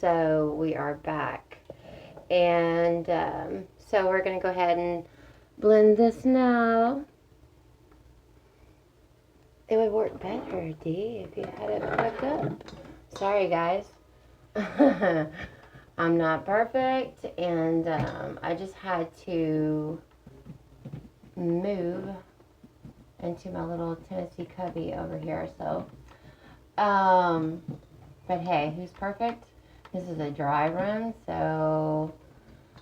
So we are back. And so we're going to go ahead and blend this now. It would work better, D, if you had it hooked up. Sorry, guys. I'm not perfect, and I just had to move into my little Tennessee cubby over here. So, but hey, who's perfect? This is a dry run, so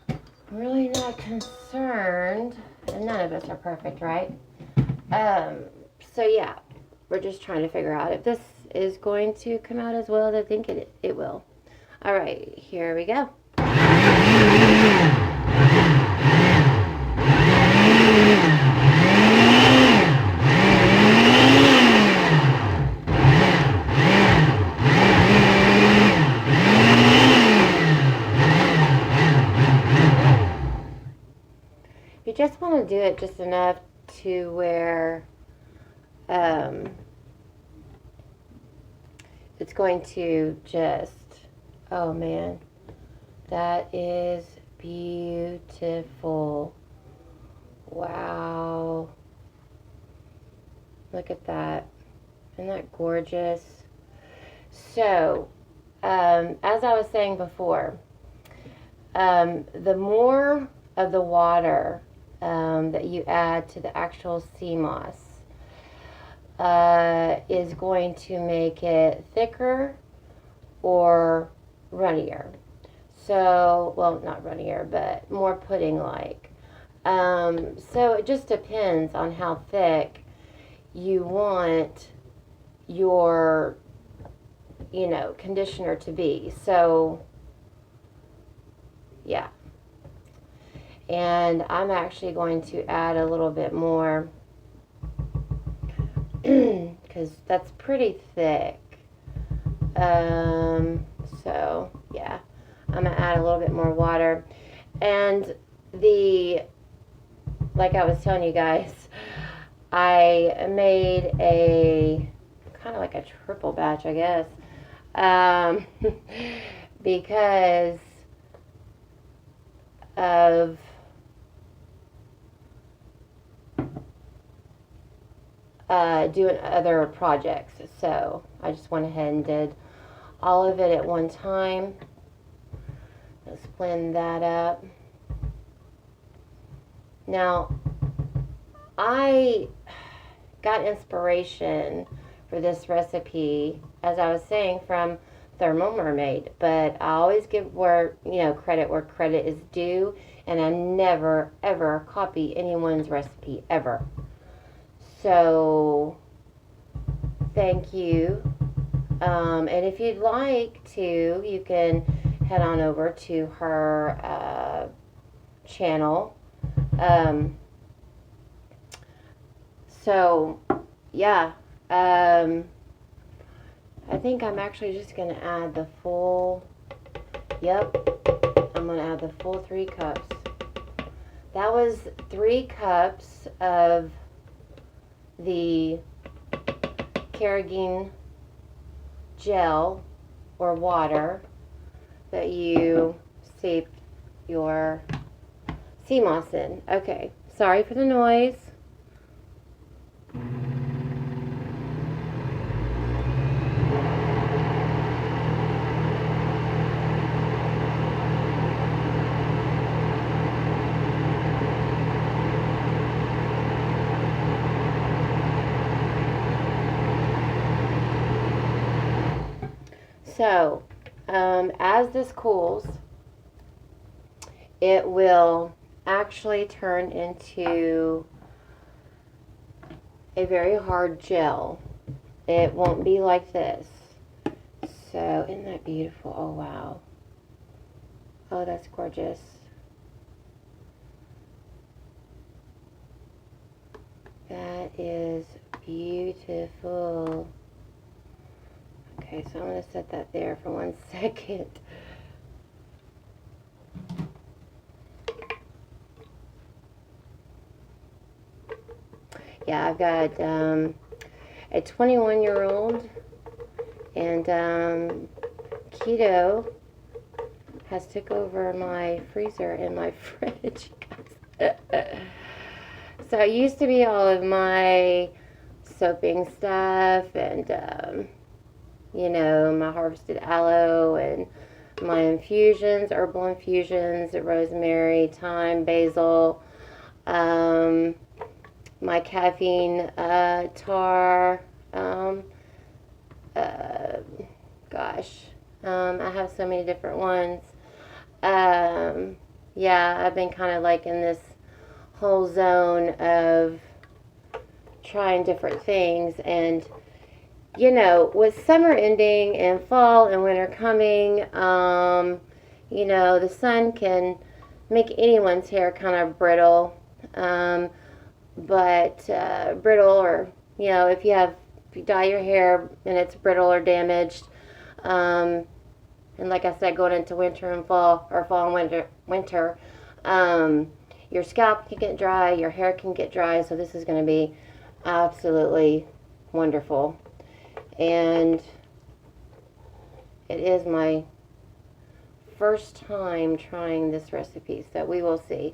I'm really not concerned. And none of us are perfect, right? So yeah, we're just trying to figure out if this is going to come out as well as I think it will. All right, here we go. You just want to do it just enough to where it's going to just, oh man, that is beautiful. Wow. Look at that. Isn't that gorgeous? So, as I was saying before, the more of the water that you add to the actual Seamoss is going to make it thicker or runnier. So, well, not runnier, but more pudding-like. So it just depends on how thick you want your, conditioner to be. So, yeah. And I'm actually going to add a little bit more because that's pretty thick. So yeah, I'm gonna add a little bit more water. And like I was telling you guys, I made a kind of like a triple batch, I guess, because of doing other projects. So I just went ahead and did all of it at one time. Let's blend that up. Now, I got inspiration for this recipe, as I was saying, from Thermal Mermaid, but I always give credit where credit is due, and I never ever copy anyone's recipe ever. So thank you. And if you'd like to, you can head on over to her channel. So yeah, I think I'm actually just going to add the full, I'm going to add the full 3 cups. That was 3 cups of the carrageen gel or water that you steep your Seamoss in. Okay, sorry for the noise. So, as this cools, it will actually turn into a very hard gel. It won't be like this. So, isn't that beautiful? Oh, wow. Oh, that's gorgeous. That is beautiful. Okay, so I'm going to set that there for 1 second. Yeah, I've got a 21-year-old and keto has took over my freezer and my fridge. So it used to be all of my soaping stuff and, you know, my harvested aloe and my infusions, herbal infusions, rosemary, thyme, basil, my caffeine tar, gosh, I have so many different ones. Yeah, I've been kind of like in this whole zone of trying different things, and you know, with summer ending and fall and winter coming, you know, the sun can make anyone's hair kind of brittle, but brittle, or you know, if you dye your hair and it's brittle or damaged, and like I said, going into winter and fall, or fall and winter, your scalp can get dry, your hair can get dry, so this is going to be absolutely wonderful. And it is my first time trying this recipe, so we will see.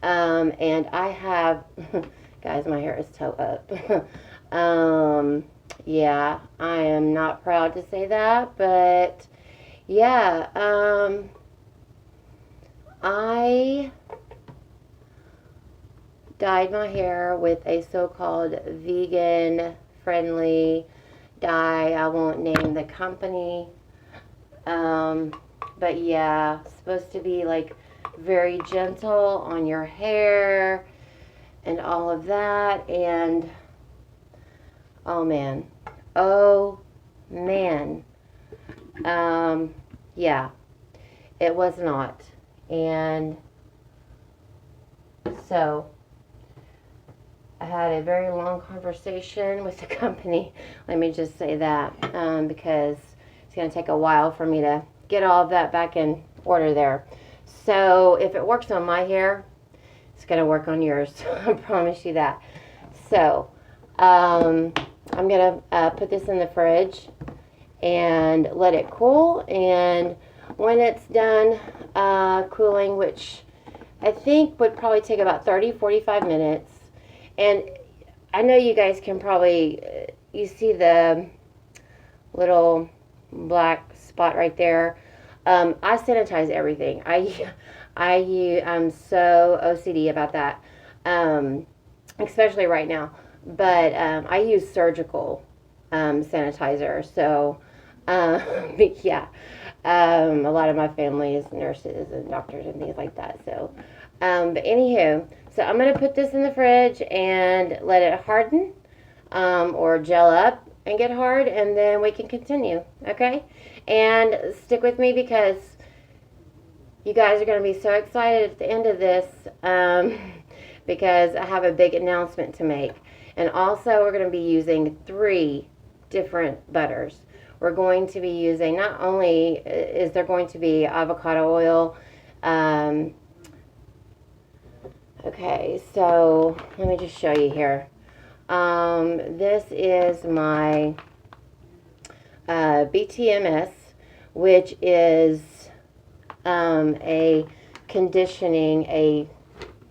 And I have, guys, my hair is toe up. Yeah, I am not proud to say that, but yeah, I dyed my hair with a so-called vegan-friendly dye. I won't name the company, but yeah, it's supposed to be like very gentle on your hair and all of that, and oh man, yeah, it was not. And so I had a very long conversation with the company, let me just say that, because it's going to take a while for me to get all of that back in order there. So if it works on my hair, it's going to work on yours. I promise you that. So I'm going to put this in the fridge and let it cool. And when it's done cooling, which I think would probably take about 30-45 minutes. And I know you guys can probably, you see the little black spot right there. I sanitize everything. I'm so OCD about that, especially right now. But I use surgical sanitizer. So, yeah, a lot of my family is nurses and doctors and things like that. So, but anywho, so I'm going to put this in the fridge and let it harden or gel up and get hard, and then we can continue, okay? And stick with me because you guys are going to be so excited at the end of this because I have a big announcement to make. And also we're going to be using 3 different butters. We're going to be using, not only is there going to be avocado oil, okay, so let me just show you here. This is my BTMS, which is a conditioning, a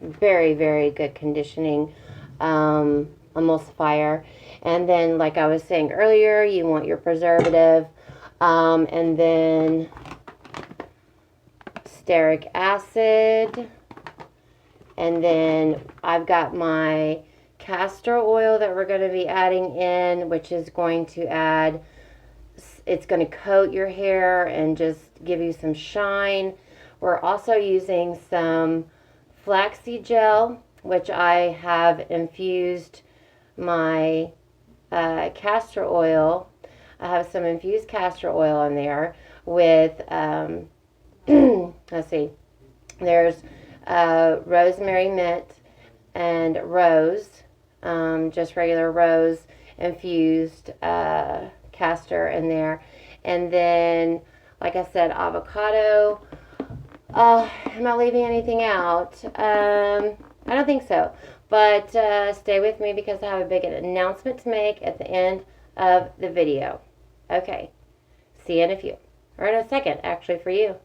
very, very good conditioning emulsifier. And then, like I was saying earlier, you want your preservative, and then stearic acid. And then I've got my castor oil that we're going to be adding in, which is going to add, it's going to coat your hair and just give you some shine. We're also using some flaxseed gel, which I have infused my castor oil. I have some infused castor oil in there with, let's see, there's rosemary, mint, and rose, just regular rose infused castor in there. And then, like I said, avocado. Am I leaving anything out? I don't think so. But stay with me because I have a big announcement to make at the end of the video. Okay. See you in a few. Or in a second, actually, for you.